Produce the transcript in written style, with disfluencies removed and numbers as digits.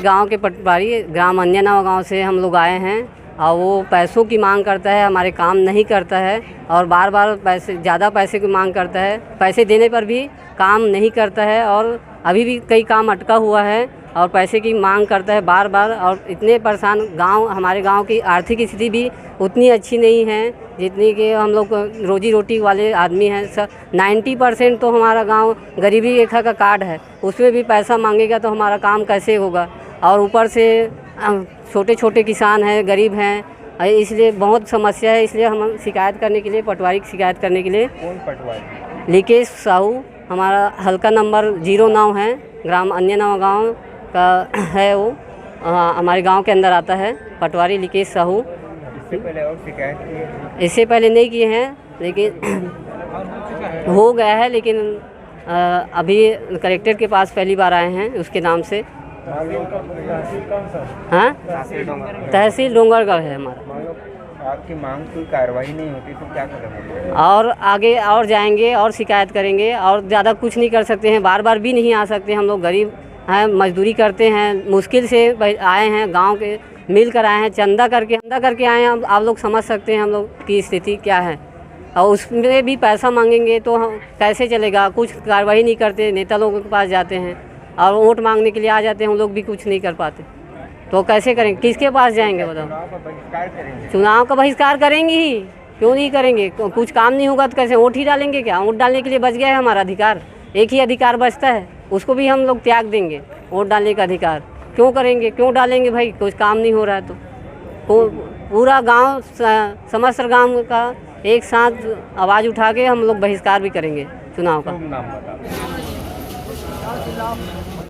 गांव के पटवारी ग्राम अन्यनवा गांव से हम लोग आए हैं और वो पैसों की मांग करता है, हमारे काम नहीं करता है और बार बार ज़्यादा पैसे की मांग करता है। पैसे देने पर भी काम नहीं करता है और अभी भी कई काम अटका हुआ है और पैसे की मांग करता है बार बार। और इतने परेशान हमारे गांव की आर्थिक स्थिति भी उतनी अच्छी नहीं है जितनी कि हम लोग रोजी रोटी वाले आदमी हैं। 90% तो हमारा गांव गरीबी रेखा का कार्ड है, उसमें भी पैसा मांगेगा तो हमारा काम कैसे होगा। और ऊपर से छोटे छोटे किसान हैं, गरीब हैं, इसलिए बहुत समस्या है। इसलिए हम शिकायत करने के लिए, पटवारी की शिकायत करने के लिए। कौन पटवारी? लिकेश साहू, हमारा हल्का नंबर 09 है, ग्राम अन्यनवा गांव का है वो, हमारे गांव के अंदर आता है। पटवारी लिकेश साहू। इससे पहले और शिकायत की? इससे पहले नहीं किए हैं लेकिन हो गया है, लेकिन अभी कलेक्टर के पास पहली बार आए हैं उसके नाम से। हाँ, तहसील डोंगरगढ़ है हमारा। आपकी मांग कोई कार्रवाई नहीं होती तो क्या करेंगे? और आगे और जाएंगे और शिकायत करेंगे और ज़्यादा कुछ नहीं कर सकते हैं, बार बार भी नहीं आ सकते। हम लोग गरीब हैं, मजदूरी करते हैं, मुश्किल से आए हैं, गांव के मिल कर आए हैं, चंदा करके आए हैं। आप लोग समझ सकते हैं हम लोग की स्थिति क्या है। और उसमें भी पैसा मांगेंगे तो हम कैसे चलेगा। कुछ कार्रवाई नहीं करते, नेता लोगों के पास जाते हैं और वोट मांगने के लिए आ जाते हैं, हम लोग भी कुछ नहीं कर पाते तो कैसे करेंगे, किसके पास जाएंगे बताओ। चुनाव का बहिष्कार करेंगे ही, क्यों नहीं करेंगे। कुछ काम नहीं होगा तो कैसे वोट ही डालेंगे क्या। वोट डालने के लिए बच गया है हमारा अधिकार, एक ही अधिकार बचता है, उसको भी हम लोग त्याग देंगे। वोट डालने का अधिकार क्यों करेंगे, क्यों डालेंगे भाई, कुछ काम नहीं हो रहा है तो पूरा गांव, समस्त गांव का एक साथ आवाज़ उठा के हम लोग बहिष्कार भी करेंगे चुनाव का।